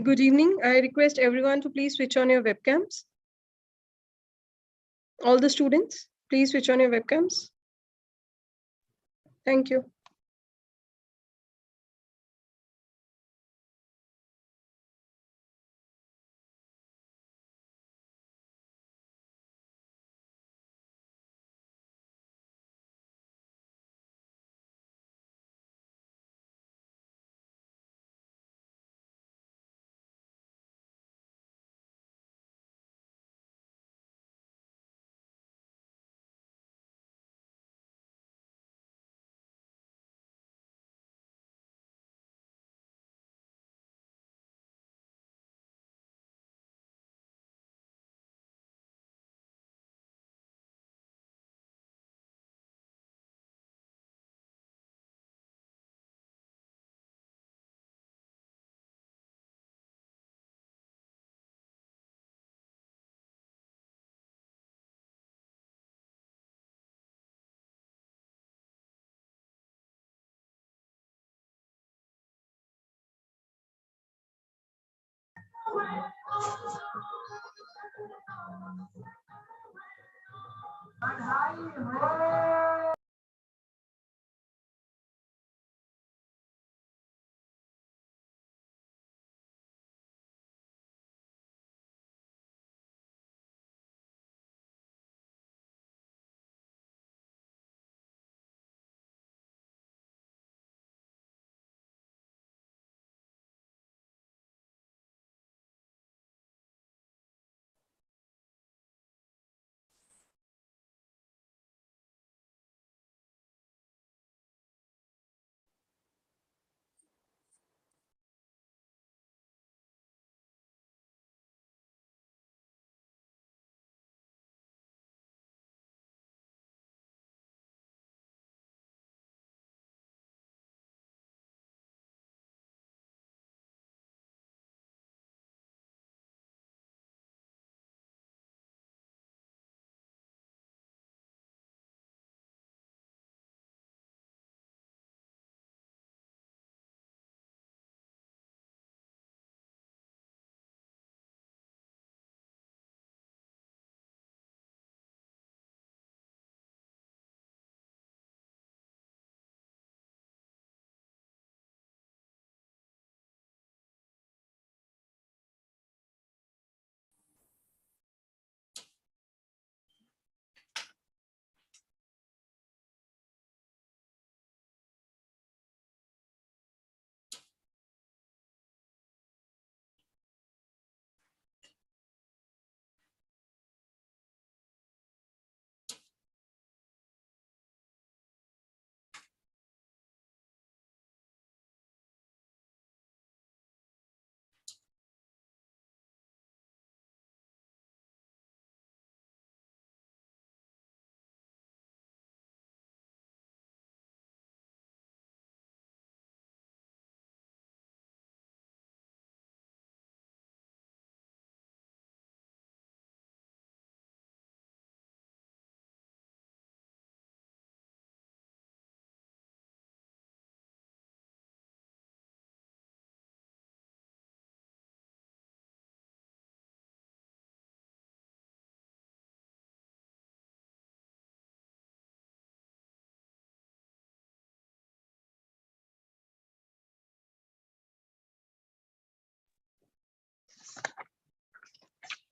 Good evening. I request everyone to please switch on your webcams. All the students, please switch on your webcams. Thank you.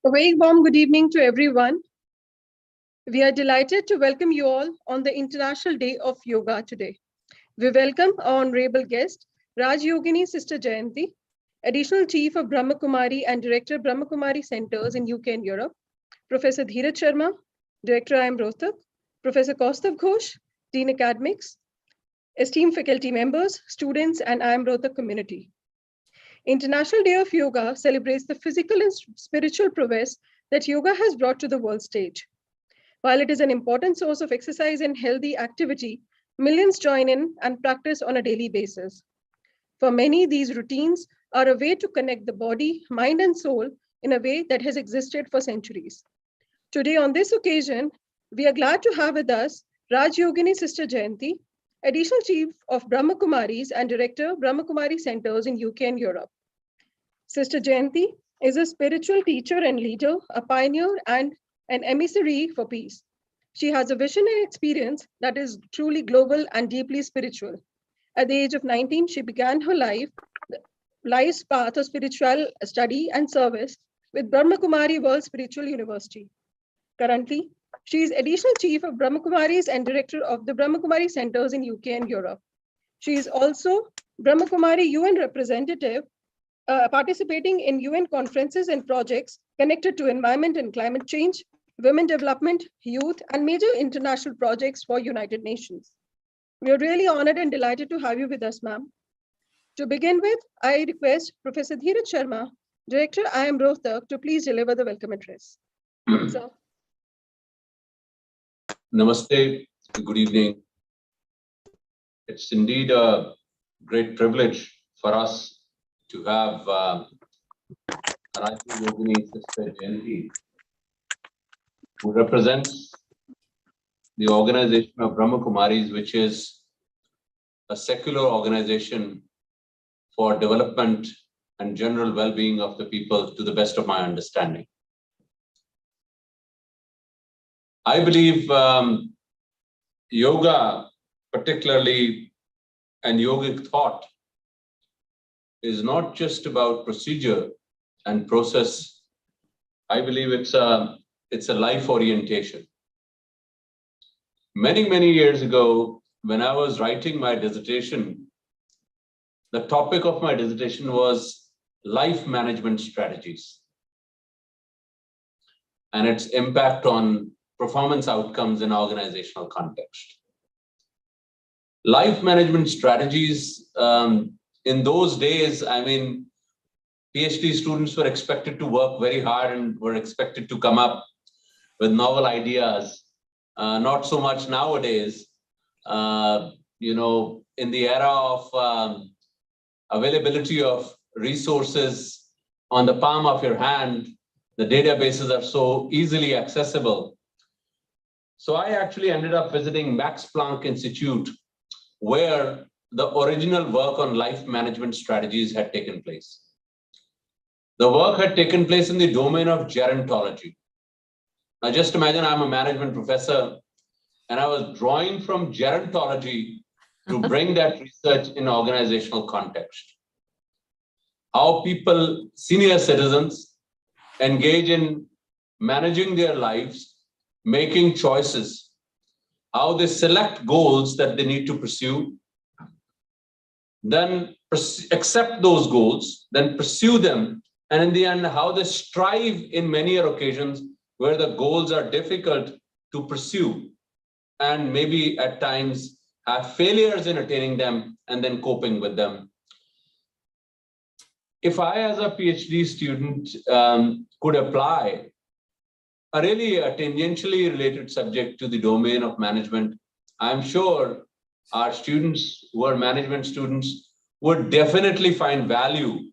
A very warm good evening to everyone. We are delighted to welcome you all on the International Day of Yoga today. We welcome our honorable guest, Raj Yogini Sister Jayanti, Additional Chief of Brahma Kumari and Director Brahma Kumari Centers in UK and Europe, Professor Dheeraj Sharma, Director IIM Rohtak, Professor Kaustav Ghosh, Dean Academics, esteemed faculty members, students, and IIM Rohtak community. International Day of Yoga celebrates the physical and spiritual prowess that yoga has brought to the world stage. While it is an important source of exercise and healthy activity, millions join in and practice on a daily basis. For many, these routines are a way to connect the body, mind, and soul in a way that has existed for centuries. Today, on this occasion, we are glad to have with us Raj Yogini Sister Jayanti, Additional Chief of Brahma Kumaris and Director Brahma Kumari Centers in UK and Europe. Sister Jayanti is a spiritual teacher and leader, a pioneer and an emissary for peace. She has a vision and experience that is truly global and deeply spiritual. At the age of 19, she began her life's path of spiritual study and service with Brahma Kumari World Spiritual University. Currently, she is additional chief of Brahma Kumaris and director of the Brahma Kumari centers in UK and Europe. She is also Brahma Kumari UN representative, participating in UN conferences and projects connected to environment and climate change, women development, youth, and major international projects for United Nations. We are really honored and delighted to have you with us, ma'am. To begin with, I request Professor Dheeraj Sharma, Director, IIM Rohtak, to please deliver the welcome address. Sir. Namaste, good evening. It's indeed a great privilege for us to have Raji Yogini Sister Jayanti, who represents the organization of Brahma Kumaris, which is a secular organization for development and general well-being of the people, to the best of my understanding. I believe yoga, particularly, and yogic thought is not just about procedure and process. I believe it's a life orientation. Many years ago, when I was writing my dissertation, the topic of my dissertation was life management strategies and its impact on performance outcomes in organizational context. Life management strategies, in those days, I mean, PhD students were expected to work very hard and were expected to come up with novel ideas. Not so much nowadays, you know, in the era of availability of resources on the palm of your hand, the databases are so easily accessible. So I actually ended up visiting Max Planck Institute, where the original work on life management strategies had taken place. The work had taken place in the domain of gerontology. Now just imagine I'm a management professor and I was drawing from gerontology to bring that research in organizational context. How people, senior citizens, engage in managing their lives, making choices, how they select goals that they need to pursue, then accept those goals, then pursue them, and in the end, how they strive in many occasions where the goals are difficult to pursue, and maybe at times have failures in attaining them and then coping with them. If I, as a PhD student, could apply a really tangentially related subject to the domain of management, I'm sure our students who are management students would definitely find value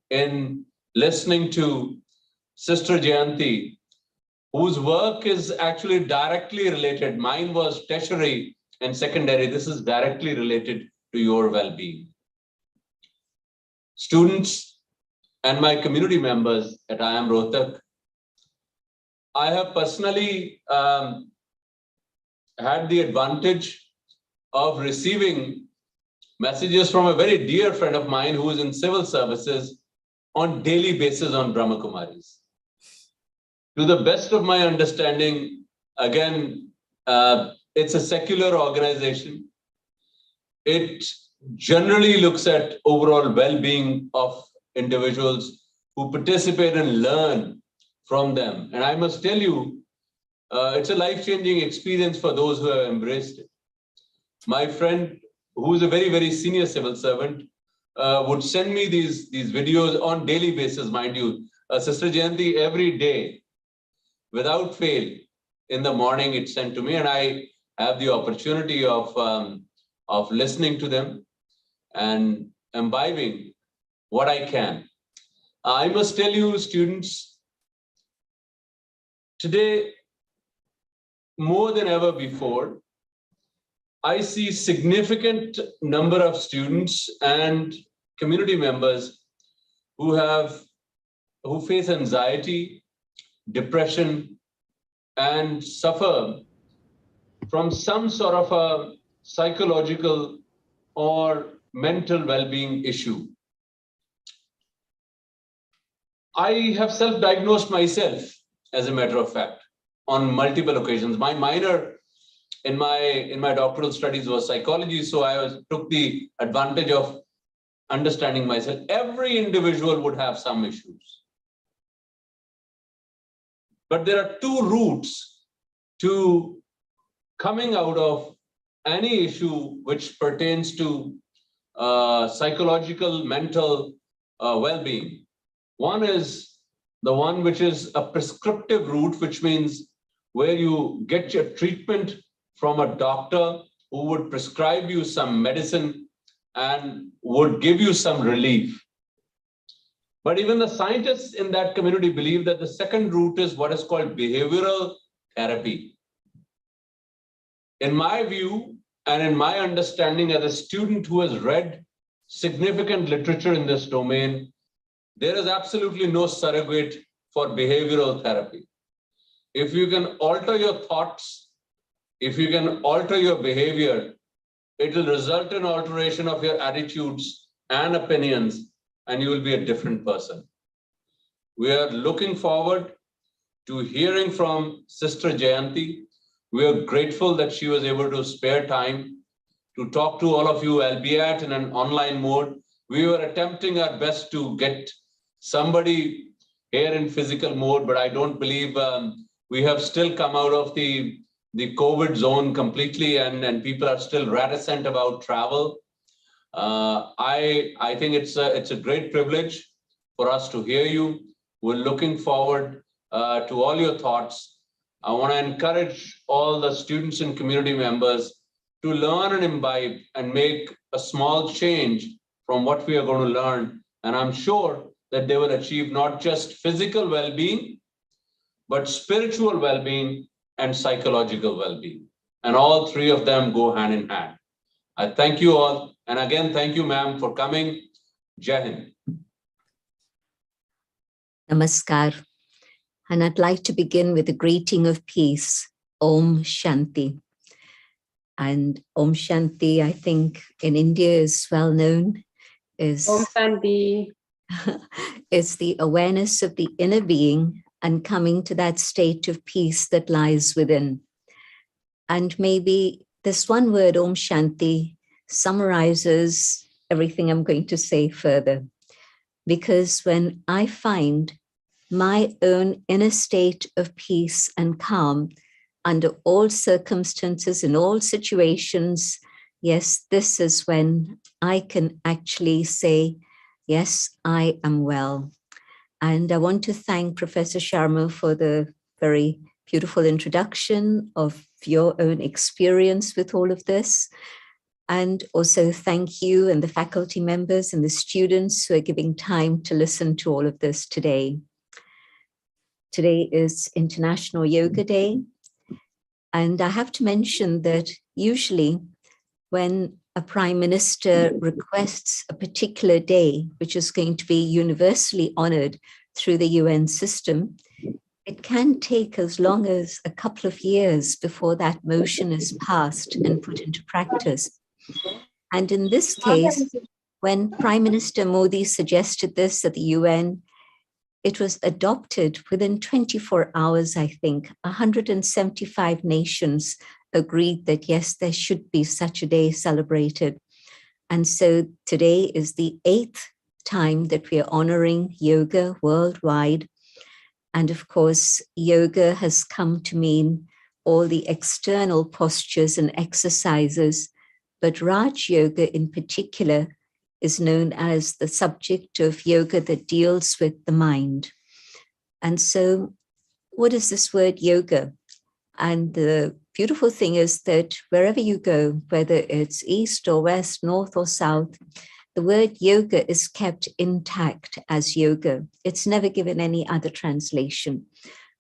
in listening to Sister Jayanti, whose work is actually directly related. Mine was tertiary and secondary. This is directly related to your well-being. Students and my community members at IIM Rohtak, I have personally had the advantage of receiving messages from a very dear friend of mine who is in civil services on daily basis on Brahma Kumaris. To the best of my understanding, again, it's a secular organization. It generally looks at overall well-being of individuals who participate and learn from them. And I must tell you, it's a life-changing experience for those who have embraced it. My friend, who is a very senior civil servant, would send me these videos on daily basis, mind you. Sister Jayanti, every day, without fail, in the morning it's sent to me, and I have the opportunity of listening to them and imbibing what I can. I must tell you, students, today, more than ever before, I see significant number of students and community members who face anxiety, depression, and suffer from some sort of a psychological or mental well-being issue. I have self-diagnosed myself, as a matter of fact, on multiple occasions. My minor in my doctoral studies was psychology, so took the advantage of understanding myself. Every individual would have some issues. But there are two routes to coming out of any issue which pertains to psychological, mental well-being. One is the one which is a prescriptive route, which means where you get your treatment from a doctor who would prescribe you some medicine and would give you some relief. But even the scientists in that community believe that the second route is what is called behavioral therapy. In my view, and in my understanding as a student who has read significant literature in this domain, there is absolutely no surrogate for behavioral therapy. If you can alter your thoughts, if you can alter your behavior, it will result in alteration of your attitudes and opinions, and you will be a different person. We are looking forward to hearing from Sister Jayanti. We are grateful that she was able to spare time to talk to all of you, albeit in an online mode. We were attempting our best to get somebody here in physical mode, but I don't believe we have still come out of the COVID zone completely, and people are still reticent about travel. I think it's a great privilege for us to hear you. We're looking forward to all your thoughts. I want to encourage all the students and community members to learn and imbibe and make a small change from what we are going to learn. And I'm sure that they will achieve not just physical well-being, but spiritual well-being and psychological well-being. And all three of them go hand in hand. I thank you all. And again, thank you, ma'am, for coming. Jai Hind. Namaskar. And I'd like to begin with a greeting of peace, Om Shanti. And Om Shanti, I think in India is well known, is Om Shanti. is the awareness of the inner being and coming to that state of peace that lies within. And maybe this one word, Om Shanti, summarizes everything I'm going to say further. Because when I find my own inner state of peace and calm under all circumstances, in all situations, yes, this is when I can actually say, yes, I am well. And I want to thank Professor Sharma for the very beautiful introduction of your own experience with all of this. And also thank you and the faculty members and the students who are giving time to listen to all of this today. Today is International Yoga Day. And I have to mention that usually when a prime minister requests a particular day, which is going to be universally honored through the UN system, it can take as long as a couple of years before that motion is passed and put into practice. And in this case, when Prime Minister Modi suggested this at the UN, it was adopted within 24 hours, I think. 175 nations agreed that, yes, there should be such a day celebrated. And so today is the 8th time that we are honoring yoga worldwide. And of course, yoga has come to mean all the external postures and exercises, but Raj Yoga in particular is known as the subject of yoga that deals with the mind. And so what is this word yoga? And the beautiful thing is that wherever you go, whether it's east or west, north or south, the word yoga is kept intact as yoga. It's never given any other translation.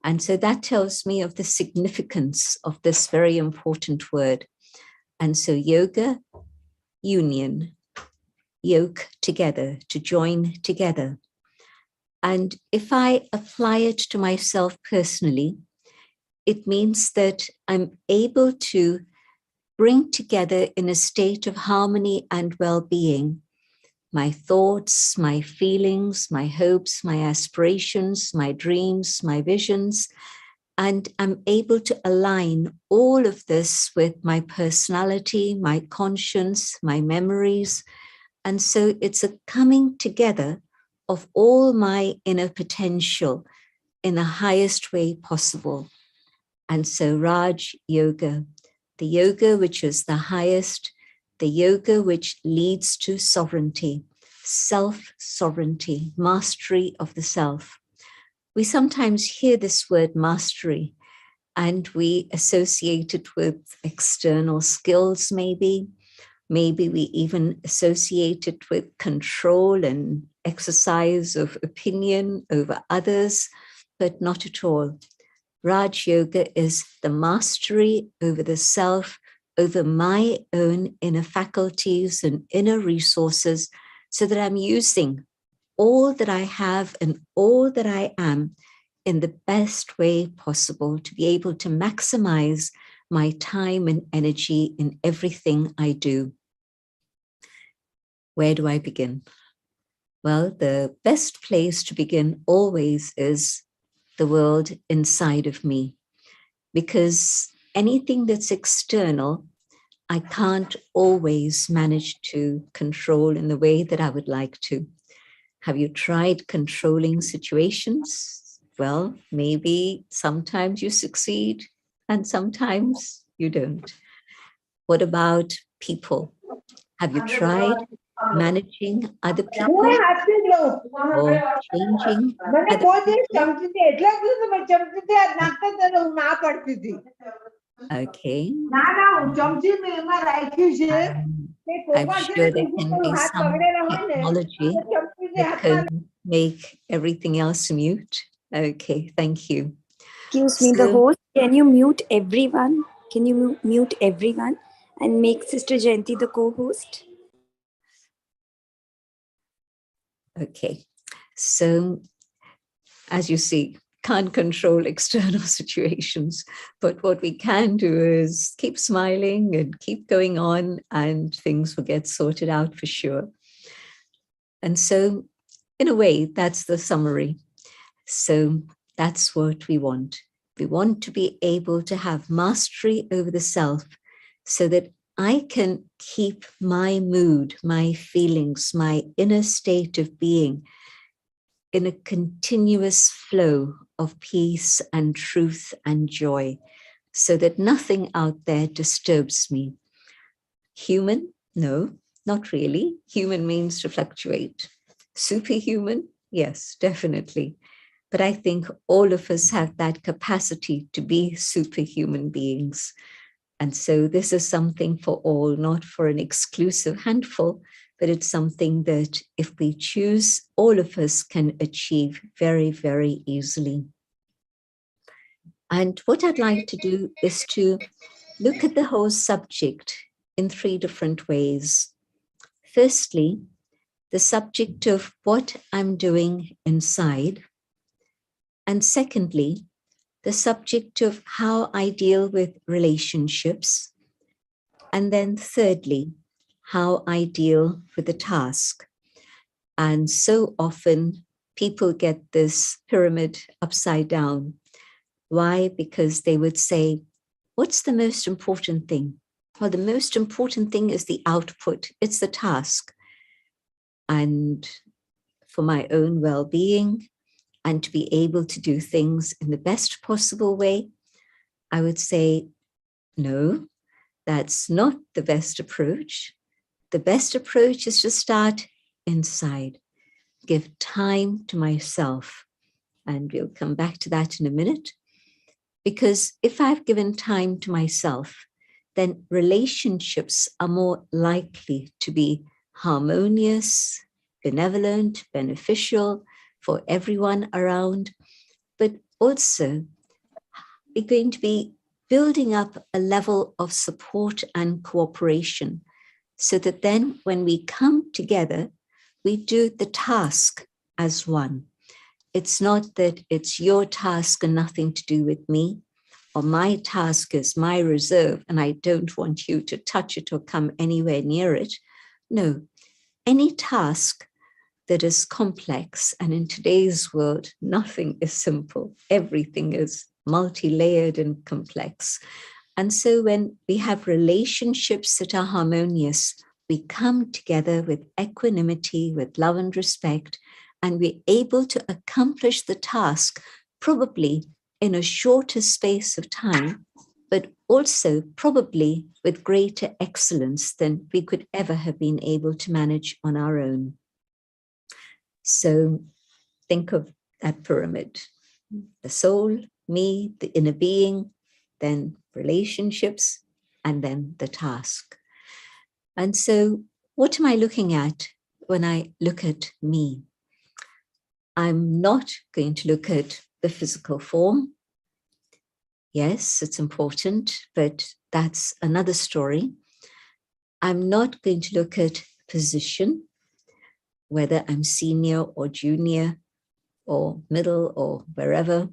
And so that tells me of the significance of this very important word. And so yoga, union, yoke together, to join together. And if I apply it to myself personally, it means that I'm able to bring together in a state of harmony and well-being my thoughts, my feelings, my hopes, my aspirations, my dreams, my visions, and I'm able to align all of this with my personality, my conscience, my memories. And so it's a coming together of all my inner potential in the highest way possible. And so Raj Yoga, the yoga which is the highest, the yoga which leads to sovereignty, self-sovereignty, mastery of the self. We sometimes hear this word mastery and we associate it with external skills, maybe. Maybe we even associate it with control and exercise of opinion over others, but not at all. Raj Yoga is the mastery over the self, over my own inner faculties and inner resources, so that I'm using all that I have and all that I am in the best way possible to be able to maximize my time and energy in everything I do. Where do I begin? Well, the best place to begin always is the world inside of me, because anything that's external, I can't always manage to control in the way that I would like to. Have you tried controlling situations? Well, maybe sometimes you succeed and sometimes you don't. What about people? Have you tried managing other people or changing other people? Okay. I'm sure there can be some technology that can make everything else mute. Okay, thank you. Excuse me, the host, can you mute everyone? Can you mute everyone and make Sister Jayanti the co-host? Okay, so as you see, can't control external situations, but what we can do is keep smiling and keep going on and things will get sorted out for sure. And so in a way, that's the summary. So that's what we want. We want to be able to have mastery over the self so that I can keep my mood, my feelings, my inner state of being in a continuous flow of peace and truth and joy, so that nothing out there disturbs me. Human? No, not really. Human means to fluctuate. Superhuman? Yes, definitely. But I think all of us have that capacity to be superhuman beings. And so this is something for all, not for an exclusive handful, but it's something that if we choose, all of us can achieve very, very easily. And what I'd like to do is to look at the whole subject in 3 different ways. Firstly, the subject of what I'm doing inside. And secondly, the subject of how I deal with relationships. And then thirdly, how I deal with the task. And so often people get this pyramid upside down. Why? Because they would say, what's the most important thing? Well, the most important thing is the output. It's the task. And for my own well-being and to be able to do things in the best possible way, I would say, no, that's not the best approach. The best approach is to start inside, give time to myself. And we'll come back to that in a minute. Because if I've given time to myself, then relationships are more likely to be harmonious, benevolent, beneficial for everyone around, but also we're going to be building up a level of support and cooperation, so that then when we come together, we do the task as one. it's not that it's your task and nothing to do with me, or my task is my reserve and I don't want you to touch it or come anywhere near it. No, any task that is complex, and in today's world, nothing is simple. Everything is multi-layered and complex. And so when we have relationships that are harmonious, we come together with equanimity, with love and respect, and we're able to accomplish the task probably in a shorter space of time, but also probably with greater excellence than we could ever have been able to manage on our own. So think of that pyramid: the soul, me, the inner being, then relationships, and then the task. And so what am I looking at when I look at me? I'm not going to look at the physical form. Yes, it's important, but that's another story. I'm not going to look at position, whether I'm senior or junior or middle or wherever.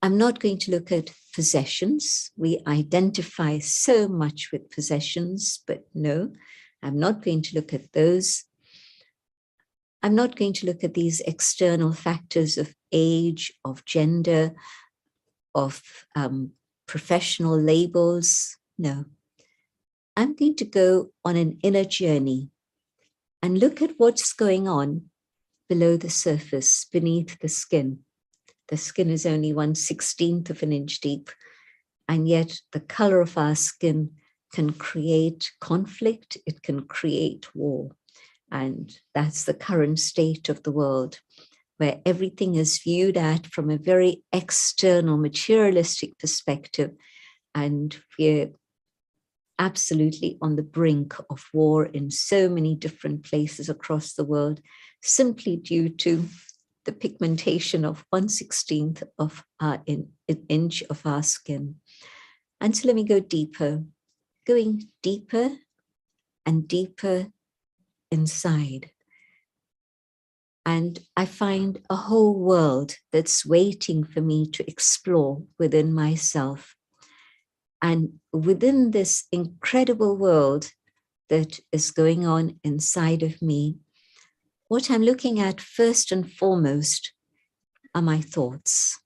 I'm not going to look at possessions. We identify so much with possessions, but no, I'm not going to look at those. I'm not going to look at these external factors of age, of gender, of professional labels. No, I'm going to go on an inner journey and look at what's going on below the surface, beneath the skin. The skin is only 1/16 of an inch deep, and yet the color of our skin can create conflict, it can create war. And that's the current state of the world, where everything is viewed at from a very external, materialistic perspective, and we're absolutely on the brink of war in so many different places across the world, simply due to the pigmentation of 1/16 of an inch of our skin. And so let me go deeper, going deeper and deeper inside. And I find a whole world that's waiting for me to explore within myself. And within this incredible world that is going on inside of me, what I'm looking at first and foremost are my thoughts.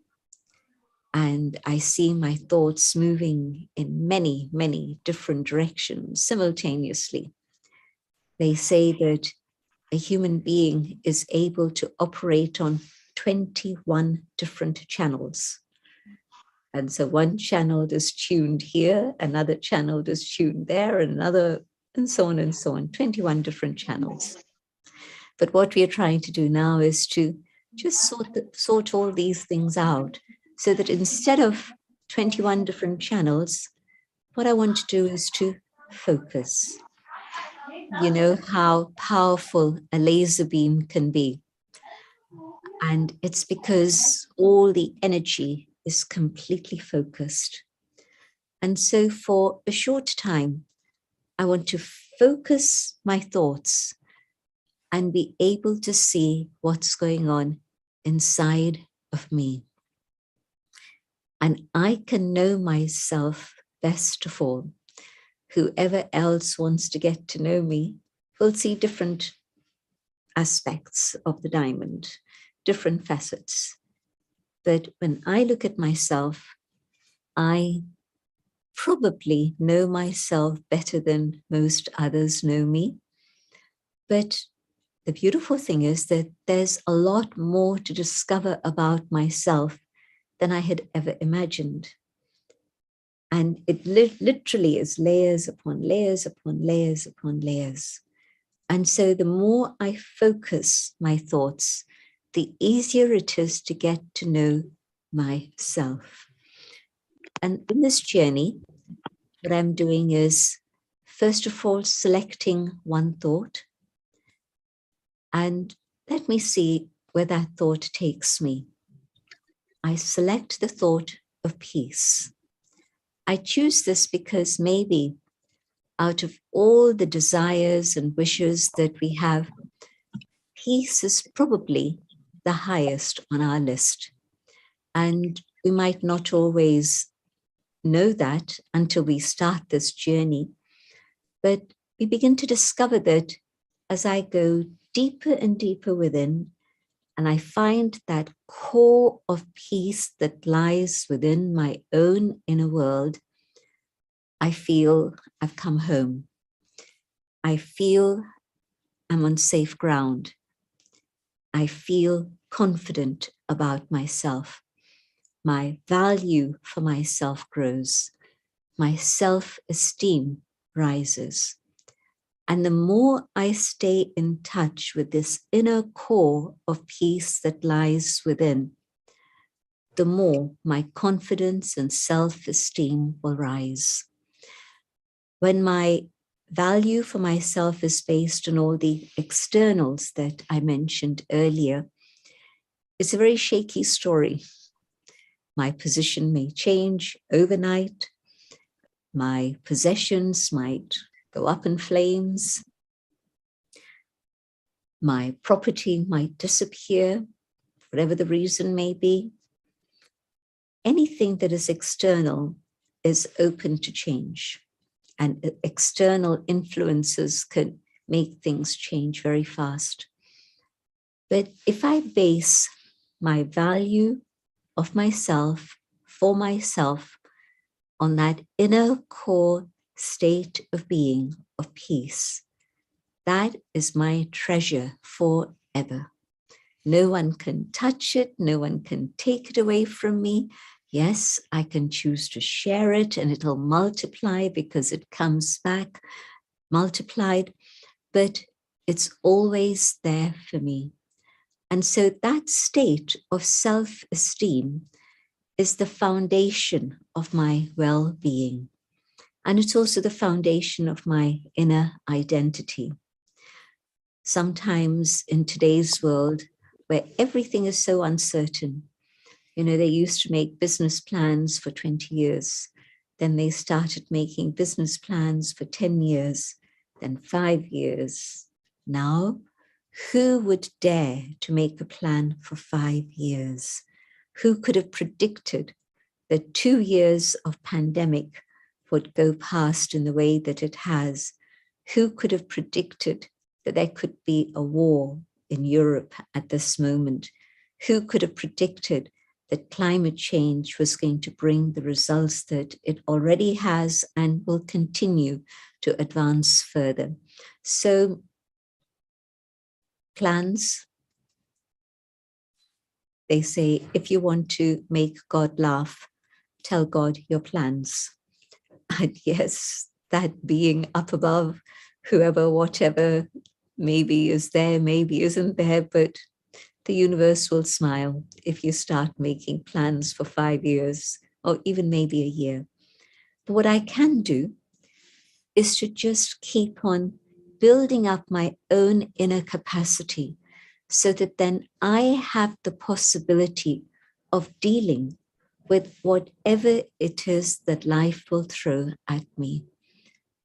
And I see my thoughts moving in many, many different directions simultaneously. They say that a human being is able to operate on 21 different channels. And so one channel is tuned here, another channel is tuned there, another, and so on and so on, 21 different channels. But what we are trying to do now is to just sort all these things out, so that instead of 21 different channels, what I want to do is to focus. You know how powerful a laser beam can be. And it's because all the energy is completely focused. And so for a short time, I want to focus my thoughts and be able to see what's going on inside of me. And I can know myself best of all. Whoever else wants to get to know me will see different aspects of the diamond, different facets. But when I look at myself, I probably know myself better than most others know me. But the beautiful thing is that there's a lot more to discover about myself than I had ever imagined. And it literally is layers upon layers upon layers upon layers. And so the more I focus my thoughts, the easier it is to get to know myself. And in this journey, what I'm doing is, first of all, selecting one thought. And let me see where that thought takes me. I select the thought of peace. I choose this because maybe out of all the desires and wishes that we have, peace is probably the highest on our list. And we might not always know that until we start this journey, but we begin to discover that as I go deeper and deeper within, and I find that core of peace that lies within my own inner world, I feel I've come home. I feel I'm on safe ground. I feel confident about myself. My value for myself grows. My self-esteem rises. And the more I stay in touch with this inner core of peace that lies within, the more my confidence and self-esteem will rise. When my value for myself is based on all the externals that I mentioned earlier, it's a very shaky story. My position may change overnight. My possessions might go up in flames. My property might disappear, whatever the reason may be. Anything that is external is open to change, and external influences could make things change very fast. But if I base my value of myself, for myself, on that inner core state of being, of peace, that is my treasure forever. No one can touch it, no one can take it away from me. Yes, I can choose to share it and it'll multiply because it comes back multiplied, but it's always there for me. And so that state of self-esteem is the foundation of my well-being. And it's also the foundation of my inner identity. Sometimes in today's world, where everything is so uncertain, you know, they used to make business plans for 20 years. Then they started making business plans for 10 years, then 5 years. Now, who would dare to make a plan for 5 years? Who could have predicted that 2 years of pandemic would go past in the way that it has? Who could have predicted that there could be a war in Europe at this moment? Who could have predicted that climate change was going to bring the results that it already has and will continue to advance further? So plans, they say, if you want to make God laugh, tell God your plans. And yes, that being up above, whoever, whatever, maybe is there, maybe isn't there, but the universe will smile if you start making plans for 5 years or even maybe a year. But what I can do is to just keep on building up my own inner capacity so that then I have the possibility of dealing with whatever it is that life will throw at me,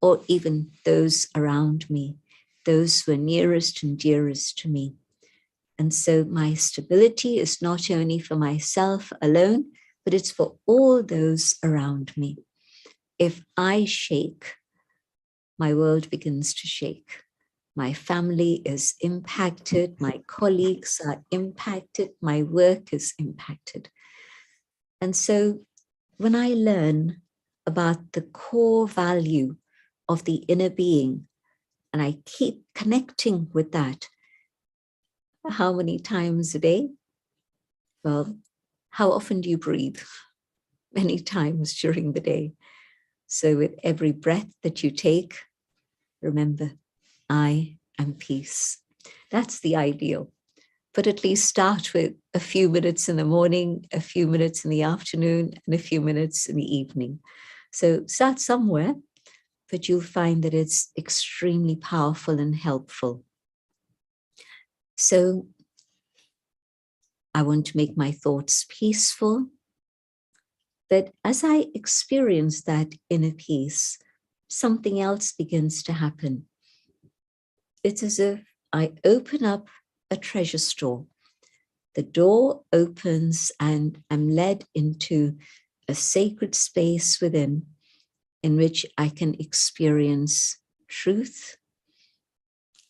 or even those around me, those who are nearest and dearest to me. And so my stability is not only for myself alone, but it's for all those around me. If I shake, my world begins to shake. My family is impacted, my colleagues are impacted, my work is impacted. And so when I learn about the core value of the inner being, and I keep connecting with that, how many times a day? Well, how often do you breathe? Many times during the day. So with every breath that you take, remember, I am peace. That's the ideal. But at least start with a few minutes in the morning, a few minutes in the afternoon, and a few minutes in the evening. So start somewhere, but you'll find that it's extremely powerful and helpful. So I want to make my thoughts peaceful. But as I experience that inner peace, something else begins to happen. It's as if I open up a treasure store the door opens and I'm led into a sacred space within in which I can experience truth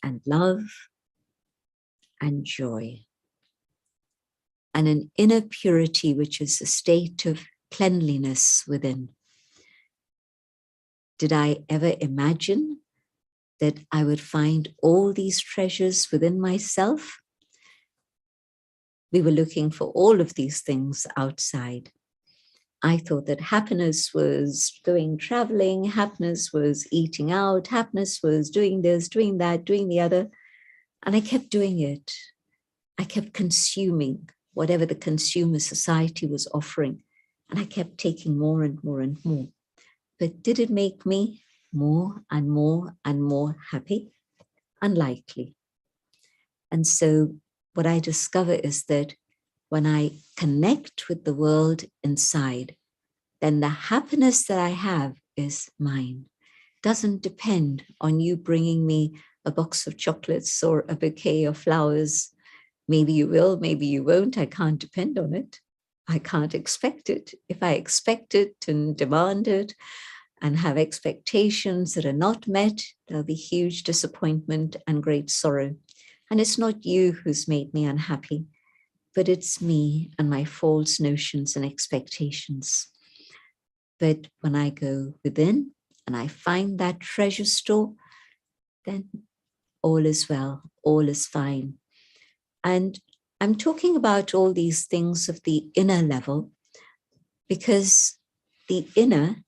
and love and joy, and an inner purity, which is a state of cleanliness within. Did I ever imagine that I would find all these treasures within myself? We were looking for all of these things outside. I thought that happiness was going traveling, happiness was eating out, happiness was doing this, doing that, doing the other. And I kept doing it. I kept consuming whatever the consumer society was offering. And I kept taking more and more and more. But did it make me more and more and more happy? Unlikely. And so what I discover is that when I connect with the world inside, then the happiness that I have is mine. Doesn't depend on you bringing me a box of chocolates or a bouquet of flowers. Maybe you will, maybe you won't. I can't depend on it. I can't expect it. If I expect it and demand it and have expectations that are not met, there'll be huge disappointment and great sorrow. And it's not you who's made me unhappy, but it's me and my false notions and expectations. But when I go within and I find that treasure store, then all is well, all is fine. And I'm talking about all these things of the inner level because the inner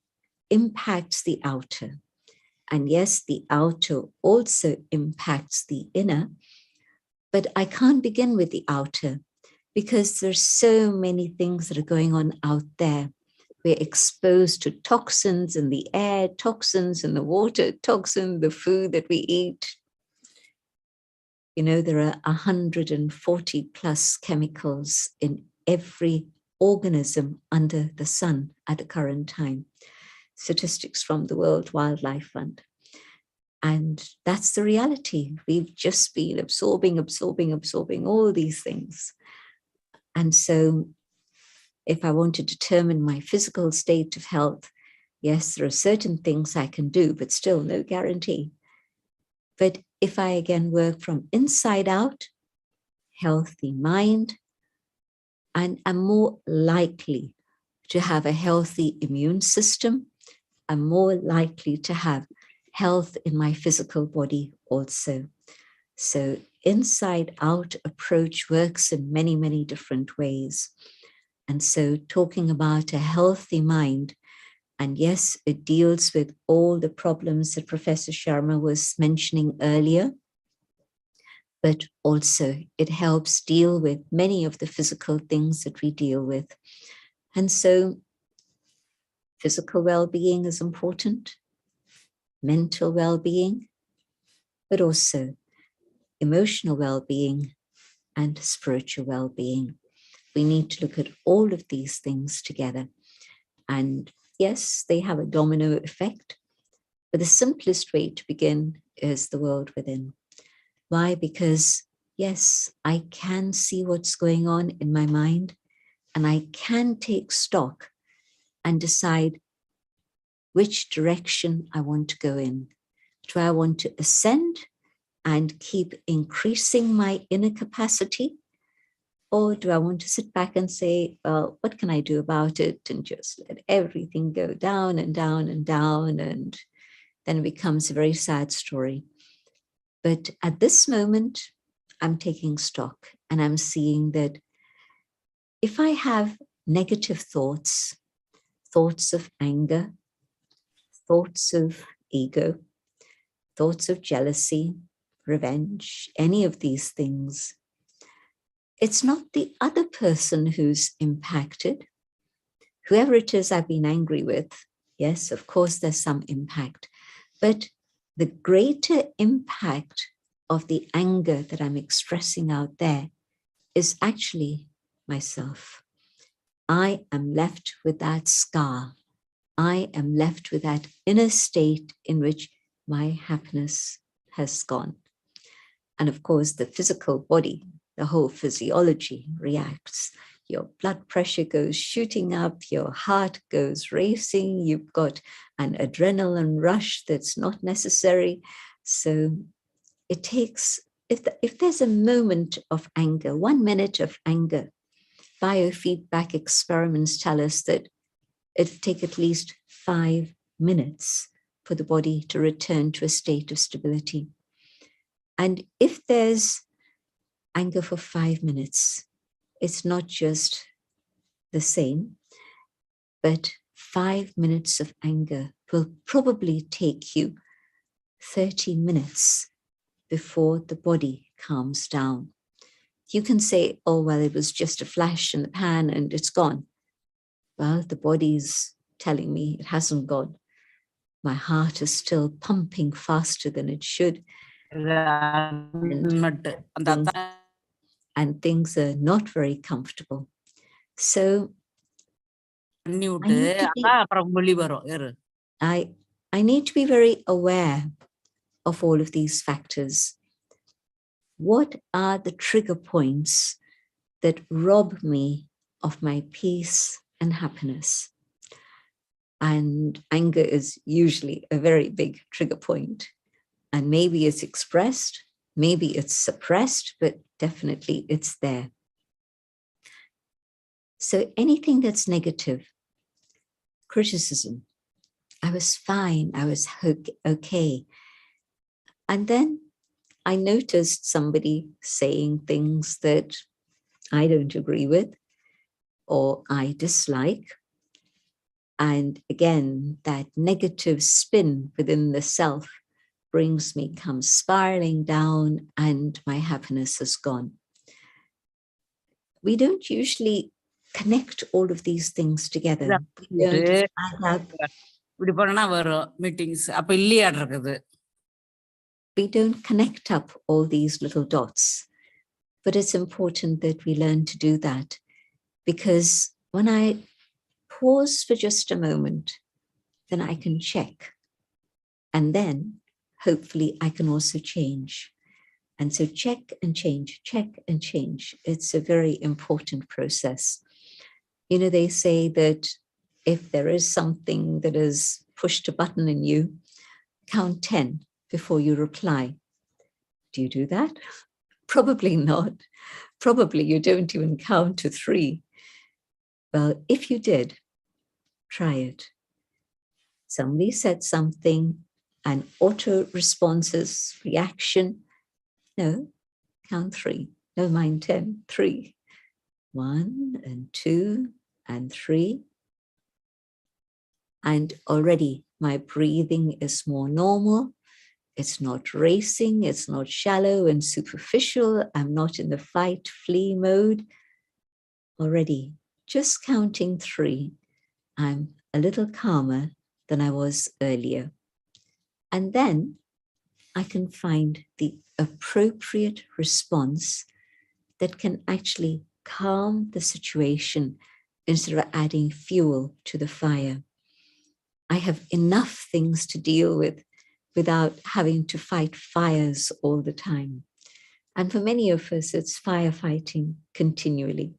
impacts the outer. And yes, the outer also impacts the inner, but I can't begin with the outer because there's so many things that are going on out there. We're exposed to toxins in the air, toxins in the water, toxins in the food that we eat. You know, there are 140 plus chemicals in every organism under the sun at the current time. Statistics from the World Wildlife Fund. And that's the reality. We've just been absorbing all these things. And so if I want to determine my physical state of health, yes, there are certain things I can do, but still no guarantee. But if I again work from inside out, healthy mind, and I'm more likely to have a healthy immune system, I'm more likely to have health in my physical body also. So inside out approach works in many, many different ways. And so talking about a healthy mind, and yes, it deals with all the problems that Professor Sharma was mentioning earlier, but also it helps deal with many of the physical things that we deal with. And so physical well-being is important, mental well-being, but also emotional well-being and spiritual well-being. We need to look at all of these things together. And yes, they have a domino effect, but the simplest way to begin is the world within. Why? Because yes, I can see what's going on in my mind and I can take stock and decide which direction I want to go in. Do I want to ascend and keep increasing my inner capacity? Or do I want to sit back and say, well, what can I do about it? And just let everything go down and down and down. And then it becomes a very sad story. But at this moment, I'm taking stock and I'm seeing that if I have negative thoughts, thoughts of anger, thoughts of ego, thoughts of jealousy, revenge, any of these things, it's not the other person who's impacted. Whoever it is I've been angry with, yes, of course, there's some impact. But the greater impact of the anger that I'm expressing out there is actually myself. I am left with that scar. I am left with that inner state in which my happiness has gone. And of course, the physical body the whole physiology reacts. Your blood pressure goes shooting up, your heart goes racing, you've got an adrenaline rush that's not necessary. So it takes, if there's a moment of anger, 1 minute of anger, biofeedback experiments tell us that it'll take at least 5 minutes for the body to return to a state of stability. And if there's anger for 5 minutes, it's not just the same, but 5 minutes of anger will probably take you 30 minutes before the body calms down. You can say, oh, well, it was just a flash in the pan and it's gone. Well, the body's telling me it hasn't gone. My heart is still pumping faster than it should. And things are not very comfortable. So I need to be very aware of all of these factors. What are the trigger points that rob me of my peace and happiness? And anger is usually a very big trigger point. And maybe it's expressed, maybe it's suppressed, but definitely it's there. So anything that's negative, criticism, I was fine, I was okay. And then I noticed somebody saying things that I don't agree with or I dislike. And again, that negative spin within the self comes spiraling down and my happiness is gone. We don't usually connect all of these things together. We don't connect up all these little dots. But it's important that we learn to do that, because when I pause for just a moment, then I can check. And then hopefully I can also change. And so check and change, check and change. It's a very important process. You know, they say that if there is something that has pushed a button in you, count 10 before you reply. Do you do that? Probably not. Probably you don't even count to 3. Well, if you did, try it. Somebody said something, an auto responses reaction. No, count 3. Never mind 10, 3. 1 and 2 and 3. And already my breathing is more normal. It's not racing, it's not shallow and superficial. I'm not in the fight, flee mode. Already, just counting 3, I'm a little calmer than I was earlier. And then I can find the appropriate response that can actually calm the situation instead of adding fuel to the fire. I have enough things to deal with without having to fight fires all the time. And for many of us, it's firefighting continually.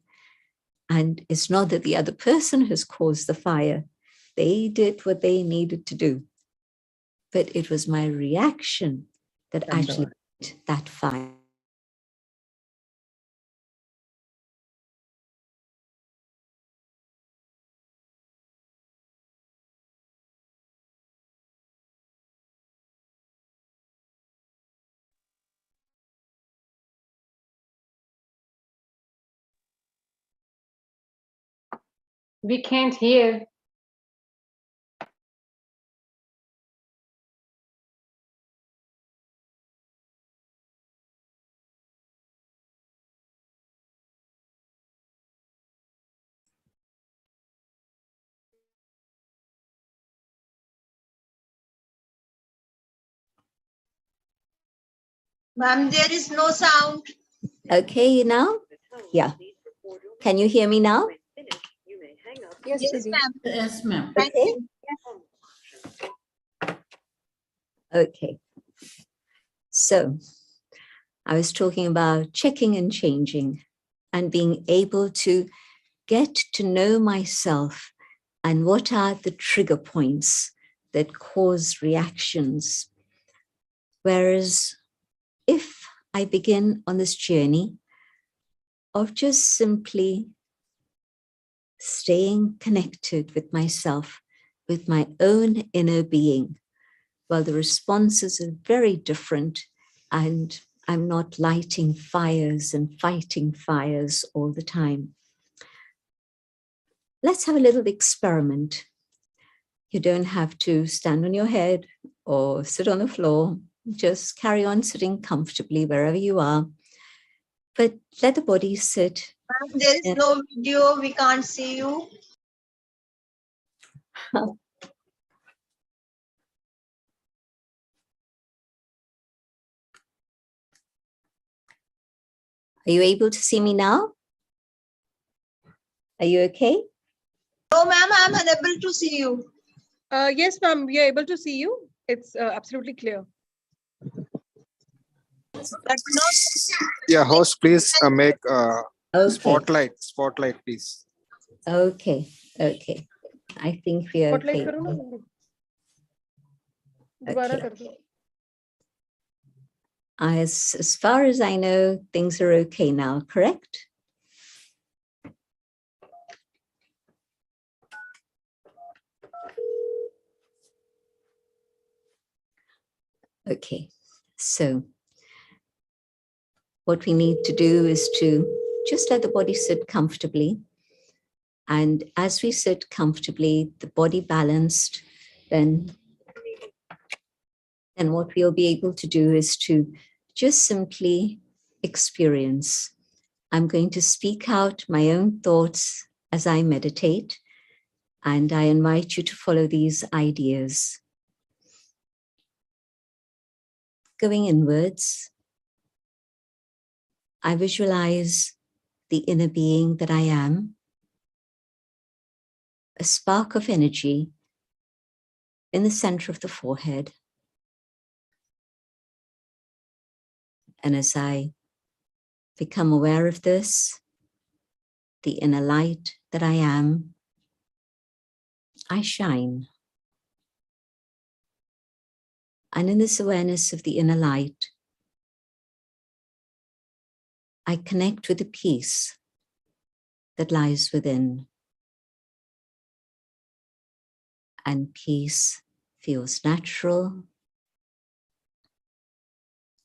And it's not that the other person has caused the fire. They did what they needed to do. But it was my reaction that actually lit that fire. We can't hear. Ma'am, there is no sound. Okay, now? Yeah. Can you hear me now? Yes, ma'am. Yes, ma'am. Thank Okay. you. Okay. So I was talking about checking and changing and being able to get to know myself and what are the trigger points that cause reactions. Whereas if I begin on this journey of just simply staying connected with myself, with my own inner being, well, the responses are very different, and I'm not lighting fires and fighting fires all the time. Let's have a little experiment. You don't have to stand on your head or sit on the floor. Just carry on sitting comfortably wherever you are. But let the body sit. There is no video. We can't see you. Are you able to see me now? Are you okay? No, ma'am, I'm unable to see you. Yes, ma'am, we are able to see you. It's absolutely clear. But no, Yeah, host, please make Okay. spotlight, please. Okay. Okay. I think we are Spotlight okay. करो ना दोबारा Okay. कर दो. As far as I know, things are okay now, correct? Okay, so what we need to do is to just let the body sit comfortably. And as we sit comfortably, the body balanced, then what we'll be able to do is to just simply experience. I'm going to speak out my own thoughts as I meditate, and I invite you to follow these ideas. Going inwards, I visualize the inner being that I am, a spark of energy in the center of the forehead. And as I become aware of this, the inner light that I am, I shine. And in this awareness of the inner light, I connect with the peace that lies within. And peace feels natural.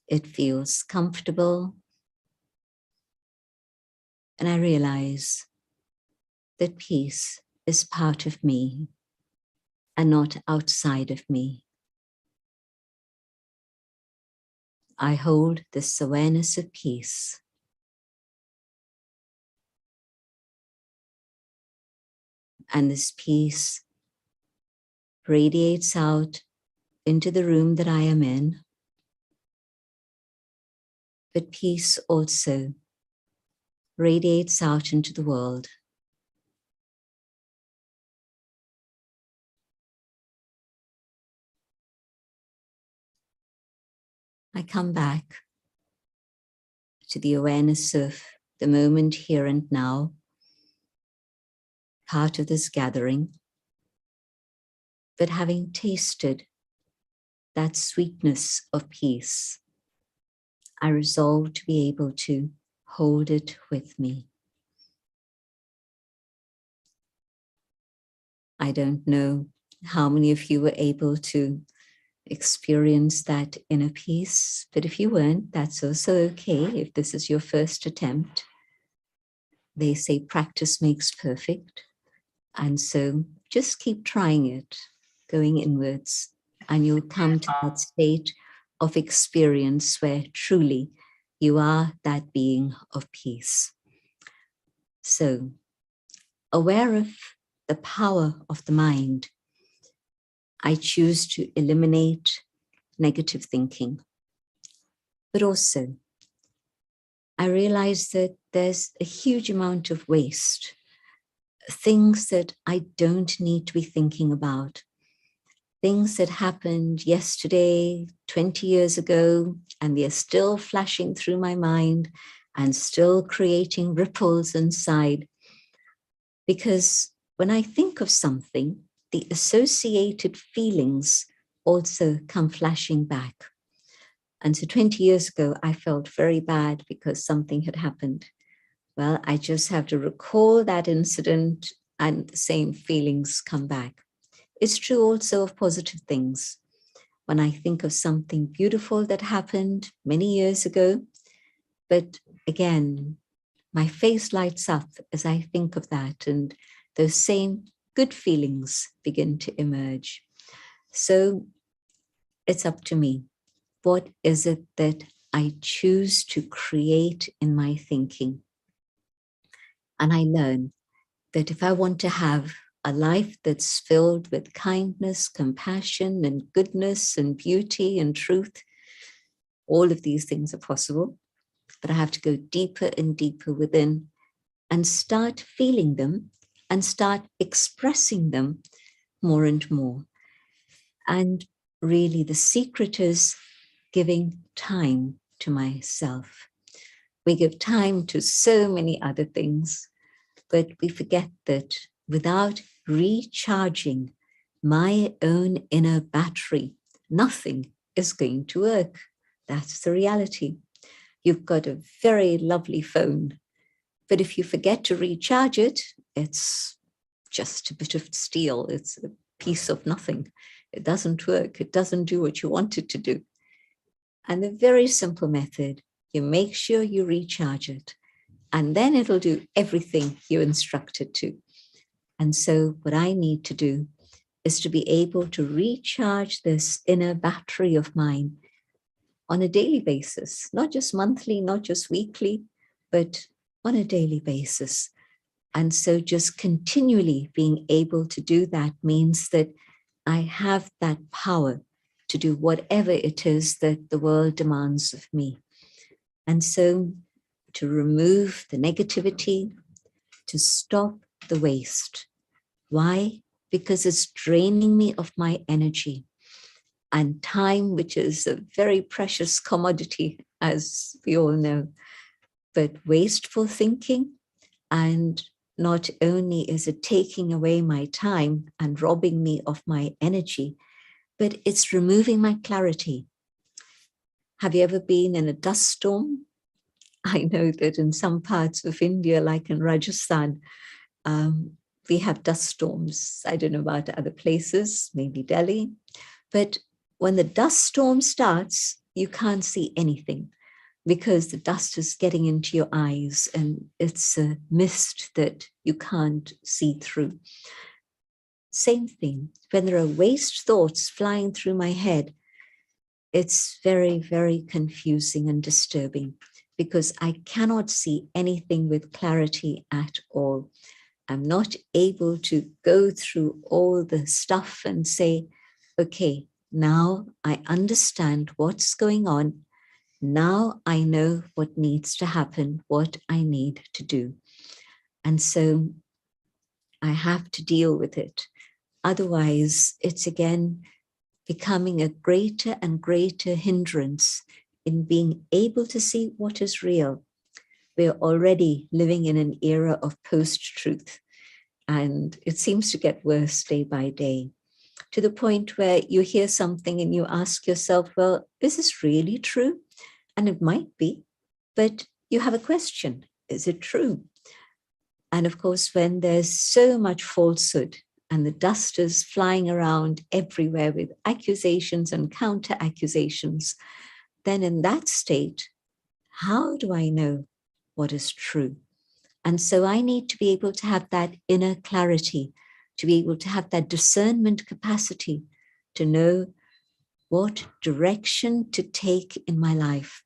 It feels comfortable. And I realize that peace is part of me and not outside of me. I hold this awareness of peace. And this peace radiates out into the room that I am in. But peace also radiates out into the world. I come back to the awareness of the moment here and now, part of this gathering, but having tasted that sweetness of peace, I resolve to be able to hold it with me. I don't know how many of you were able to experience that inner peace, but if you weren't, that's also okay. If this is your first attempt, they say practice makes perfect. And so just keep trying it, going inwards, and you'll come to that state of experience where truly you are that being of peace. So, aware of the power of the mind, I choose to eliminate negative thinking. But also, I realize that there's a huge amount of waste, things that I don't need to be thinking about. things that happened yesterday, 20 years ago, and they're still flashing through my mind and still creating ripples inside. Because when I think of something, the associated feelings also come flashing back. And so 20 years ago, I felt very bad because something had happened. Well, I just have to recall that incident and the same feelings come back. It's true also of positive things. When I think of something beautiful that happened many years ago, but again, my face lights up as I think of that, and those same good feelings begin to emerge. So it's up to me. What is it that I choose to create in my thinking? And I learn that if I want to have a life that's filled with kindness, compassion, and goodness, and beauty, and truth, all of these things are possible, but I have to go deeper and deeper within and start feeling them and start expressing them more and more. And really the secret is giving time to myself. We give time to so many other things, but we forget that without recharging my own inner battery, nothing is going to work. That's the reality. You've got a very lovely phone, but if you forget to recharge it, it's just a bit of steel. It's a piece of nothing. It doesn't work. It doesn't do what you want it to do. And the very simple method, you make sure you recharge it, and then it'll do everything you instruct it to. And so what I need to do is to be able to recharge this inner battery of mine on a daily basis, not just monthly, not just weekly, but on a daily basis. And so just continually being able to do that means that I have that power to do whatever it is that the world demands of me. And so to remove the negativity, to stop the waste. Why? Because it's draining me of my energy and time, which is a very precious commodity, as we all know. But wasteful thinking, and not only is it taking away my time and robbing me of my energy, but it's removing my clarity. Have you ever been in a dust storm? I know that in some parts of India, like in Rajasthan, we have dust storms. I don't know about other places, maybe Delhi. But when the dust storm starts, you can't see anything because the dust is getting into your eyes and it's a mist that you can't see through. Same thing, when there are waste thoughts flying through my head, it's very, very confusing and disturbing because I cannot see anything with clarity at all. I'm not able to go through all the stuff and say, okay, now I understand what's going on. Now I know what needs to happen, what I need to do. And so I have to deal with it. Otherwise, it's again becoming a greater and greater hindrance in being able to see what is real. We're already living in an era of post-truth, and it seems to get worse day by day, to the point where you hear something and you ask yourself, well, is this really true? And it might be, but you have a question, is it true? And of course, when there's so much falsehood and the dust is flying around everywhere with accusations and counter accusations, then in that state, how do I know what is true? And so I need to be able to have that inner clarity, to be able to have that discernment capacity to know what direction to take in my life.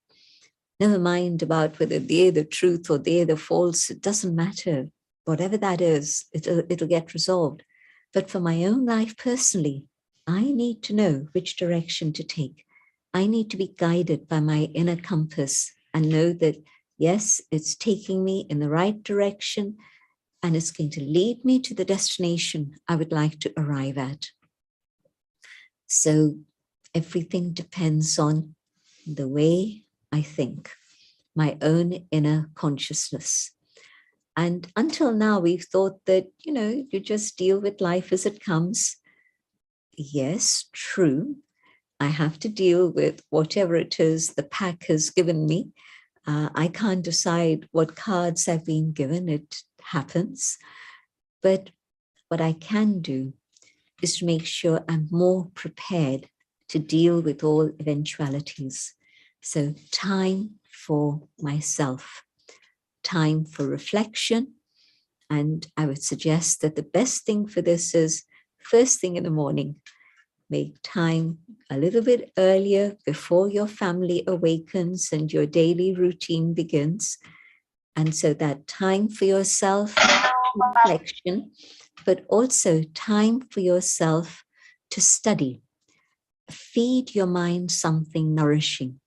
Never mind about whether they're the truth or they're the false, it doesn't matter. Whatever that is, it'll get resolved. But for my own life personally, I need to know which direction to take. I need to be guided by my inner compass and know that, yes, it's taking me in the right direction and it's going to lead me to the destination I would like to arrive at. So everything depends on the way I think, my own inner consciousness. And until now, we've thought that, you just deal with life as it comes. Yes, true. I have to deal with whatever it is the pack has given me. I can't decide what cards I've been given. It happens. But what I can do is to make sure I'm more prepared to deal with all eventualities. So time for myself, time for reflection. And I would suggest that the best thing for this is first thing in the morning, make time a little bit earlier before your family awakens and your daily routine begins. And so that time for yourself, reflection, but also time for yourself to study. Feed your mind something nourishing,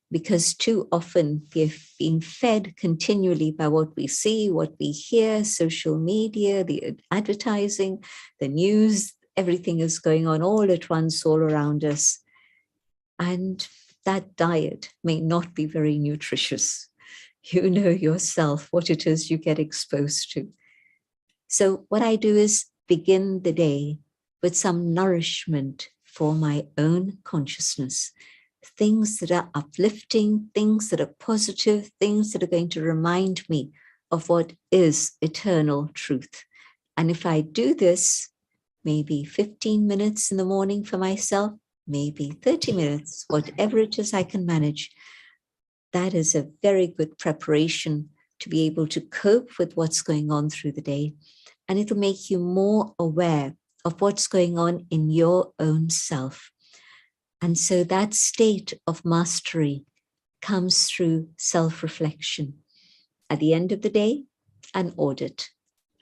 because too often we've been fed continually by what we see, what we hear, social media, the advertising, the news, everything is going on all at once, all around us. And that diet may not be very nutritious. You know yourself what it is you get exposed to. So what I do is begin the day with some nourishment for my own consciousness, things that are uplifting, things that are positive, things that are going to remind me of what is eternal truth. And if I do this, maybe 15 minutes in the morning for myself, maybe 30 minutes, whatever it is I can manage, that is a very good preparation to be able to cope with what's going on through the day. And it'll make you more aware of what's going on in your own self. And so that state of mastery comes through self-reflection. At the end of the day, an audit.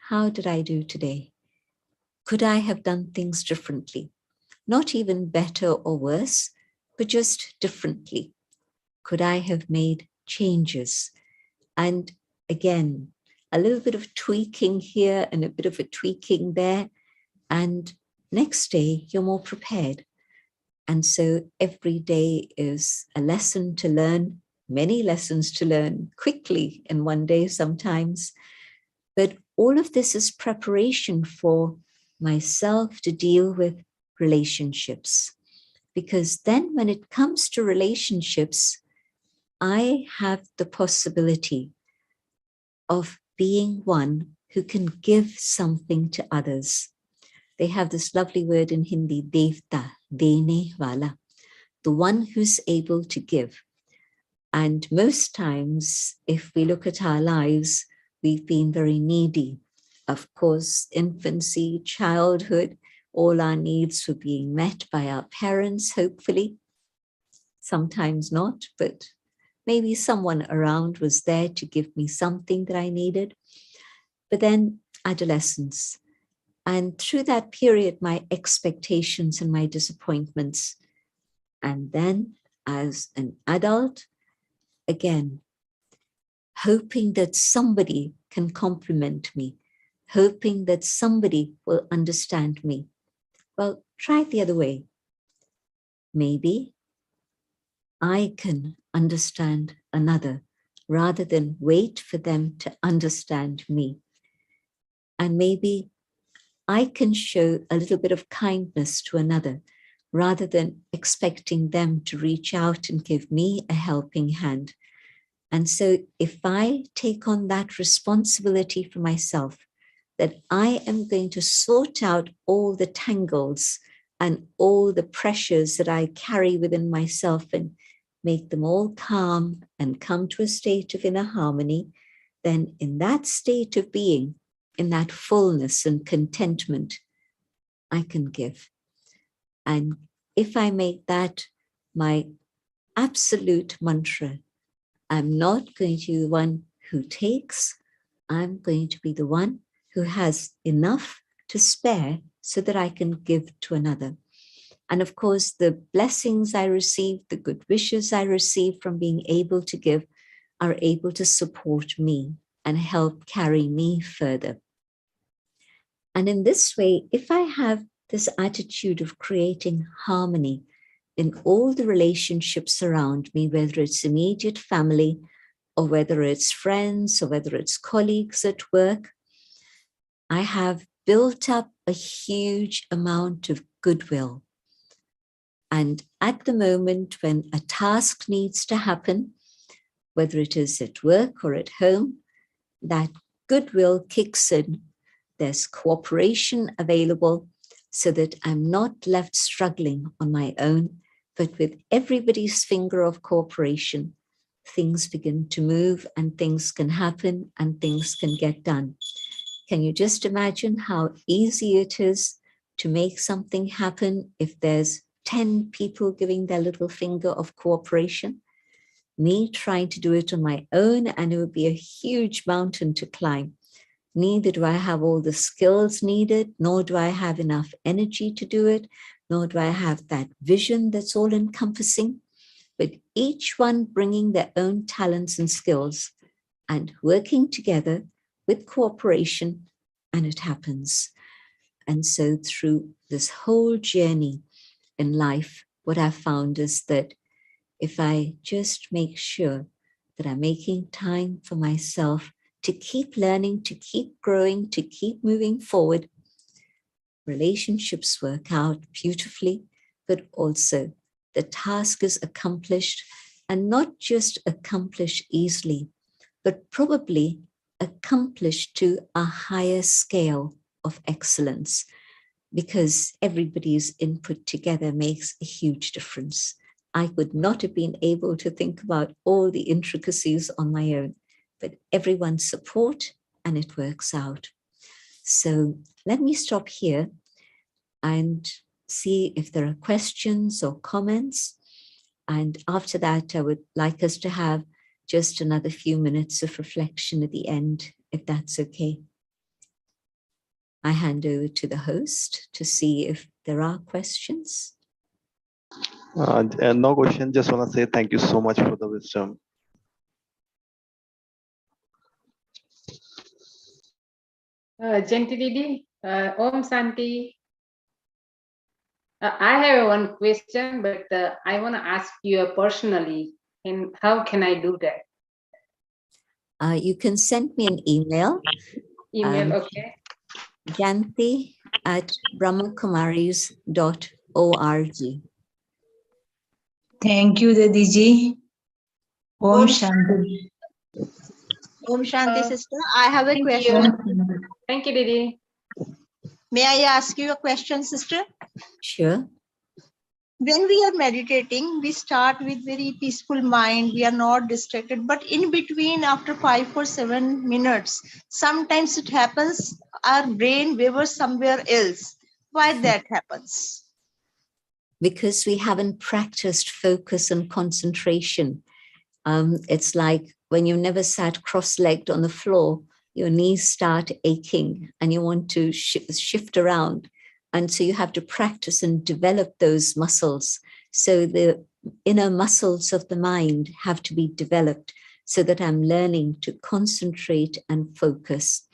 How did I do today? Could I have done things differently? Not even better or worse, but just differently. Could I have made changes? And again, a little bit of tweaking here and a bit of a tweaking there. And next day, you're more prepared. And so every day is a lesson to learn, many lessons to learn quickly in one day sometimes. But all of this is preparation for myself to deal with relationships. Because then when it comes to relationships, I have the possibility of being one who can give something to others. They have this lovely word in Hindi, devta, dene wala, the one who's able to give. And most times, if we look at our lives, we've been very needy. Of course, infancy, childhood, all our needs were being met by our parents, hopefully. Sometimes not, but maybe someone around was there to give me something that I needed. But then adolescence. And through that period, my expectations and my disappointments. And then as an adult, again, hoping that somebody can compliment me, hoping that somebody will understand me. Well, try it the other way. Maybe I can understand another rather than wait for them to understand me. And maybe I can show a little bit of kindness to another rather than expecting them to reach out and give me a helping hand. And so if I take on that responsibility for myself, that I am going to sort out all the tangles and all the pressures that I carry within myself and make them all calm and come to a state of inner harmony, then in that state of being, in that fullness and contentment, I can give. And if I make that my absolute mantra, I'm not going to be the one who takes, I'm going to be the one who has enough to spare so that I can give to another. And of course, the blessings I receive, the good wishes I receive from being able to give are able to support me and help carry me further. And in this way, if I have this attitude of creating harmony in all the relationships around me, whether it's immediate family or whether it's friends or whether it's colleagues at work. I have built up a huge amount of goodwill. And at the moment when a task needs to happen, whether it is at work or at home, that goodwill kicks in. There's cooperation available so that I'm not left struggling on my own, but with everybody's finger of cooperation, things begin to move and things can happen and things can get done. Can you just imagine how easy it is to make something happen if there's 10 people giving their little finger of cooperation? Me trying to do it on my own, and it would be a huge mountain to climb. Neither do I have all the skills needed, nor do I have enough energy to do it, nor do I have that vision that's all encompassing. But each one bringing their own talents and skills and working together with cooperation, and it happens. And so through this whole journey in life, what I've found is that if I just make sure that I'm making time for myself to keep learning, to keep growing, to keep moving forward, relationships work out beautifully, but also the task is accomplished, and not just accomplished easily, but probably accomplished to a higher scale of excellence, because everybody's input together makes a huge difference. I would not have been able to think about all the intricacies on my own, but everyone's support, and it works out. So let me stop here and see if there are questions or comments. And after that, I would like us to have just another few minutes of reflection at the end, if that's okay. I hand over to the host to see if there are questions. No question, just want to say thank you so much for the wisdom. Jayanti Didi, Om Santi. I have one question, but I want to ask you personally, and how can I do that? You can send me an email. Email, okay. jayanti@brahmakumaris.org. Thank you, Dadiji. Om Shanti. Om Shanti, sister. I have a Thank question. you. Thank you, Didi. May I ask you a question, sister? Sure. When we are meditating, we start with very peaceful mind. We are not distracted. But in between, after 5 or 7 minutes, sometimes it happens, our brain wavers somewhere else. Why that happens? Because we haven't practiced focus and concentration. It's like when you never sat cross-legged on the floor, your knees start aching and you want to shift around. And so you have to practice and develop those muscles. So the inner muscles of the mind have to be developed so that I'm learning to concentrate and focus.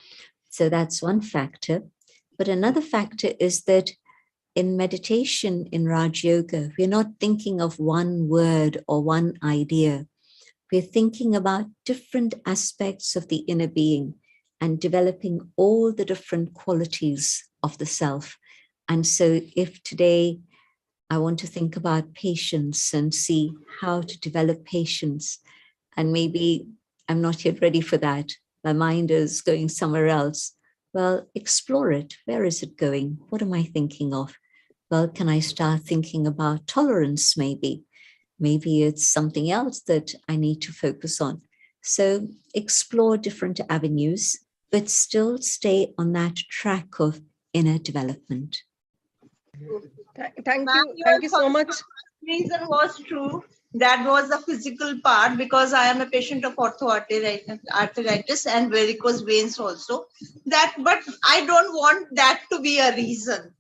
So that's one factor. But another factor is that in meditation, in Raj Yoga, we're not thinking of one word or one idea. We're thinking about different aspects of the inner being and developing all the different qualities of the self. And so if today I want to think about patience and see how to develop patience, and maybe I'm not yet ready for that, my mind is going somewhere else, well, explore it. Where is it going? What am I thinking of? Well, can I start thinking about tolerance maybe? Maybe it's something else that I need to focus on. So explore different avenues, but still stay on that track of inner development. Thank you so much. Reason was true. That was the physical part, because I am a patient of arthritis and varicose veins also. But I don't want that to be a reason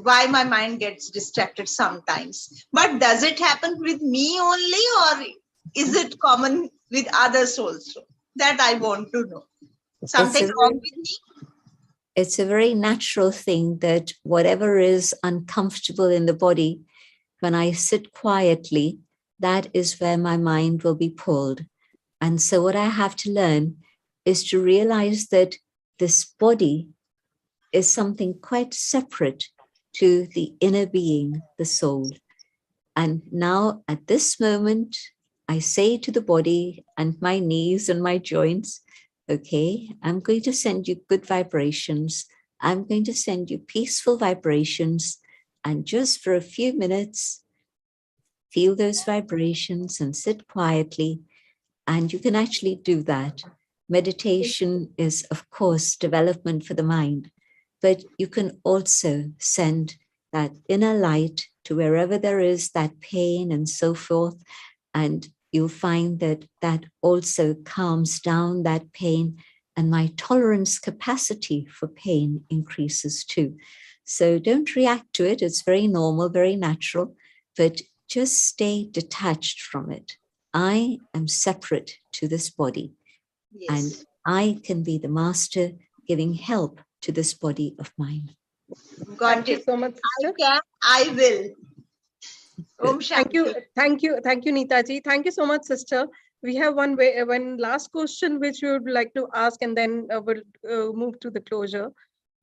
why my mind gets distracted sometimes. But does it happen with me only, or is it common with others also? That I want to know. Something wrong with me? it's a very natural thing that whatever is uncomfortable in the body, when I sit quietly, that is where my mind will be pulled. And so what I have to learn is to realize that this body is something quite separate to the inner being, the soul. And now at this moment, I say to the body and my knees and my joints, okay, I'm going to send you good vibrations. I'm going to send you peaceful vibrations. And just for a few minutes, feel those vibrations and sit quietly. And you can actually do that. Meditation is, of course, development for the mind, but you can also send that inner light to wherever there is that pain and so forth. And you'll find that that also calms down that pain, and my tolerance capacity for pain increases too. So don't react to it. It's very normal, very natural, but just stay detached from it. I am separate to this body, and I can be the master giving help to this body of mine. Got Thank you it. so much, I sister. can, I will. Om Thank you, Neetaji. Thank you so much, sister. We have one last question which we would like to ask, and then we'll move to the closure.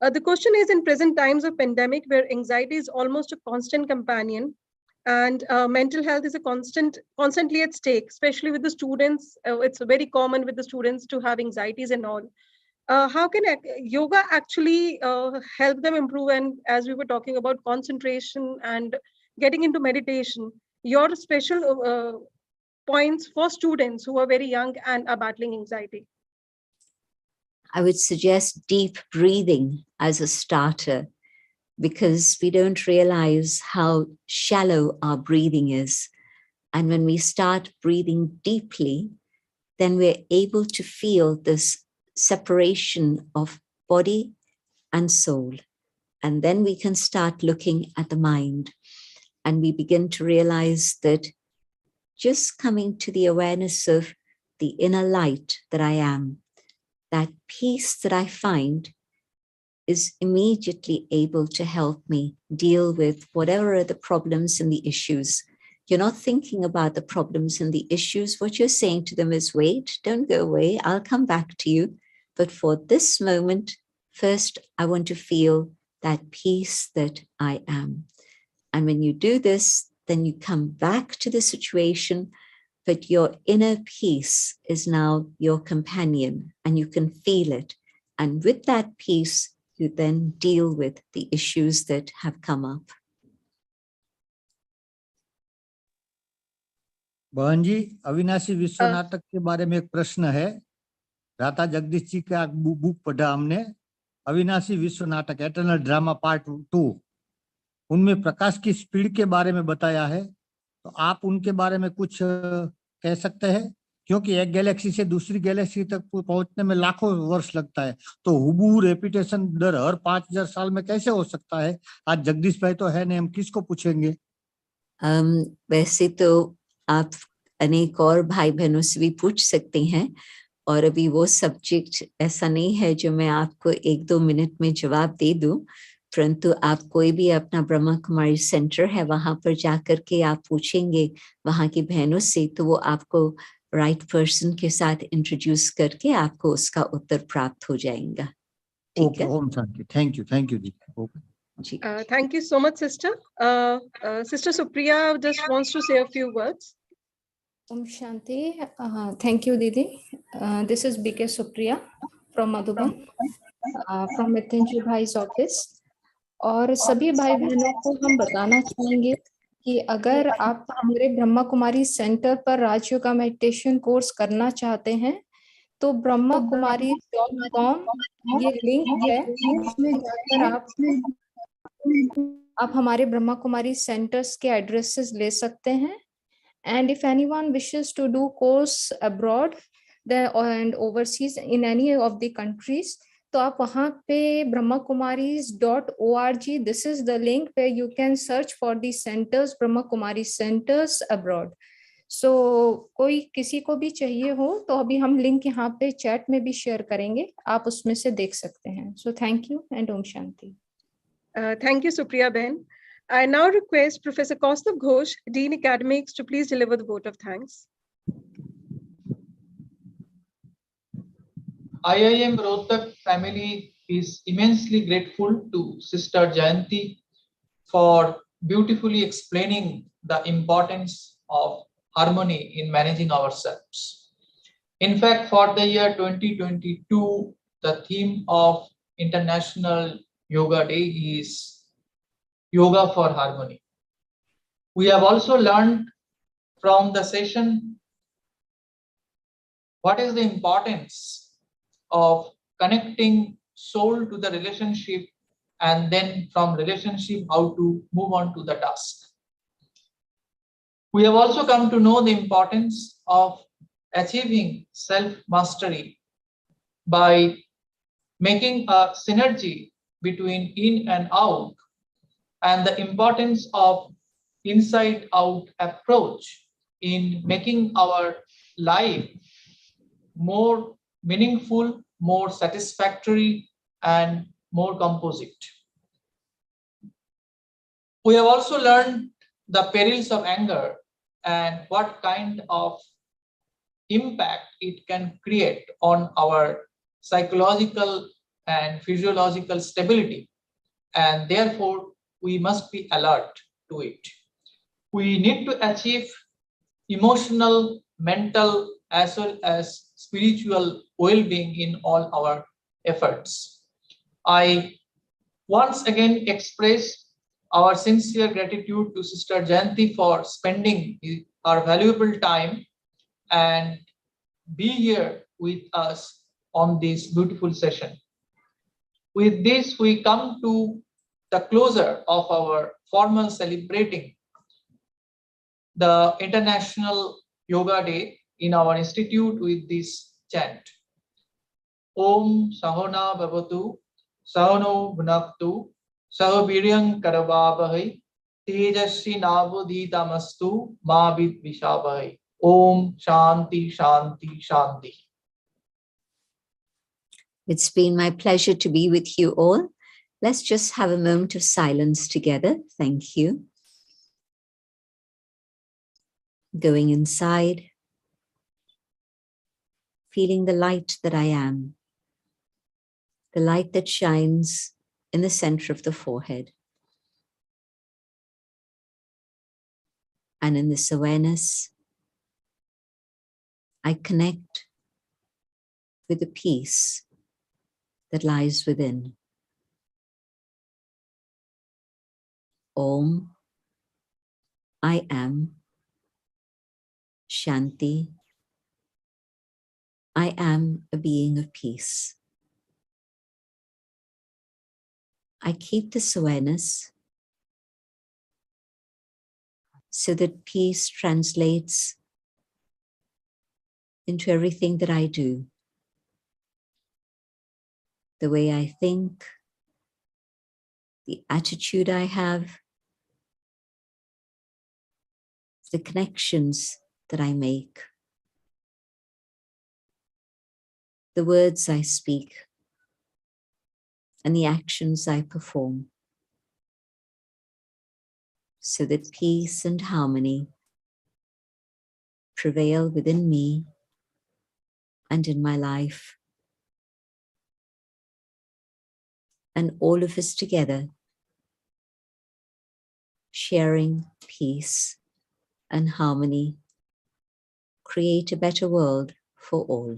The question is: in present times of pandemic, where anxiety is almost a constant companion, and mental health is constantly at stake, especially with the students. It's very common with the students to have anxieties and all. How can yoga actually help them improve? And as we were talking about concentration and getting into meditation, your special points for students who are very young and are battling anxiety? I would suggest deep breathing as a starter, because we don't realize how shallow our breathing is. And when we start breathing deeply, then we're able to feel this separation of body and soul. And then we can start looking at the mind, and we begin to realize that just coming to the awareness of the inner light that I am, that peace that I find, is immediately able to help me deal with whatever are the problems and the issues. You're not thinking about the problems and the issues. What you're saying to them is, wait, don't go away. I'll come back to you. But for this moment, first, I want to feel that peace that I am. And when you do this, then you come back to the situation, but your inner peace is now your companion, and you can feel it. And with that peace, you then deal with the issues that have come up. बहन जी, अविनाशी विश्व नाटक के बारे में एक प्रश्न है। राधा जगदीश जी का बुक पढ़ा हमने, अविनाशी विश्व नाटक एटर्नल ड्रामा पार्ट 2। उनमें प्रकाश की स्पीड के बारे में बताया है, तो आप उनके बारे में कुछ कह सकते हैं? क्योंकि एक गैलेक्सी से दूसरी गैलेक्सी तक पहुंचने में लाखों वर्ष लगता है, तो हुबहू रेपिटेशन दर हर 5000 साल में कैसे हो सकता है? आज जगदीश भाई तो है नहीं, हम किसको पूछेंगे? वैसे तो आप अनेक और भाई बहनों से भी पूछ सकते हैं, और अभी वो सब्जेक्ट ऐसा नहीं है जो मैं आपको 1-2 मिनट में जवाब दे दूं, परंतु आप कोई भी अपना ब्रह्मा कुमारी सेंटर है, वहां पर जाकर के आप पूछेंगे वहां की बहनों से, तो वो आपको राइट पर्सन के साथ इंट्रोड्यूस करके आपको उसका उत्तर प्राप्त हो जाएगा। ठीक है? Om Shanti. Thank you ji. Thank you so much, sister. Sister Supriya just wants to say a few words. Om Shanti. Thank you, Didi. This is BK Supriya from Madhuban, from Mithunjay Bhai's office. और सभी भाई बहनों को हम बताना चाहेंगे कि अगर आप हमारे ब्रह्मा कुमारी सेंटर पर राजयोगा मेडिटेशन कोर्स करना चाहते हैं, तो brahmakumari.com ये लिंक है, इसमें जाकर आप हमारे ब्रह्मा कुमारी सेंटर्स के एड्रेसेस ले सकते हैं। And if anyone wishes to do course abroad and overseas in any of the countries, तो आप वहाँ पे brahmakumaris.org, this is the link where you can search for the centers, Brahma Kumari centers abroad. सो कोई किसी को भी चाहिए हो तो अभी हम लिंक यहाँ पे चैट में भी शेयर करेंगे, आप उसमें से देख सकते हैं. So thank you and Om Shanti. Thank you, Supriya Ben. I now request Professor Kaustav Ghosh, Dean Academics, to please deliver the vote of thanks. IIM Rohtak family is immensely grateful to Sister Jayanti for beautifully explaining the importance of harmony in managing ourselves. In fact, for the year 2022, the theme of International Yoga Day is Yoga for Harmony. We have also learned from the session what is the importance of connecting soul to the relationship, and then from relationship how to move on to the task. We have also come to know the importance of achieving self-mastery by making a synergy between in and out, and the importance of inside-out approach in making our life more meaningful, more satisfactory, and more composite. We have also learned the perils of anger and what kind of impact it can create on our psychological and physiological stability, and therefore we must be alert to it. We need to achieve emotional, mental, as well as spiritual well-being in all our efforts. I once again express our sincere gratitude to Sister Jayanti for spending our valuable time and be here with us on this beautiful session. With this, we come to the closure of our formal celebrating the International Yoga Day in our institute with this chant. Om Sahona Bhavatu, Sahono Bhunaktu, Sahoviryam Karavavahai, Tejasvi Navudhitamastu, Ma Vidvishavahai. Om Shanti Shanti Shanti. It's been my pleasure to be with you all. Let's just have a moment of silence together. Thank you. Going inside, feeling the light that I am, the light that shines in the center of the forehead. And in this awareness, I connect with the peace that lies within. Om, I am Shanti. I am a being of peace. I keep this awareness so that peace translates into everything that I do. The way I think, the attitude I have, the connections that I make, the words I speak, and the actions I perform, so that peace and harmony prevail within me and in my life. And all of us together, sharing peace and harmony, create a better world for all.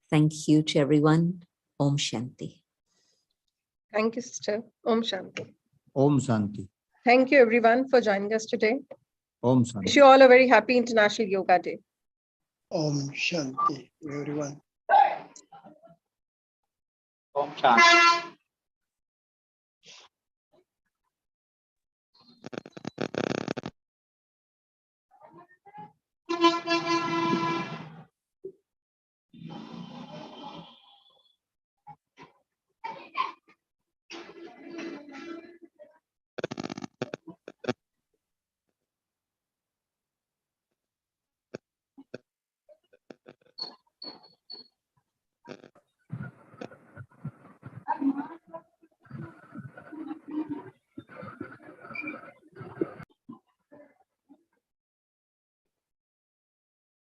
Thank you to everyone. Om Shanti. Thank you, Sister. Om Shanti. Om Shanti. Thank you, everyone, for joining us today. Om Wish Shanti. you all a very happy International Yoga Day. Om Shanti, everyone. Om Shanti.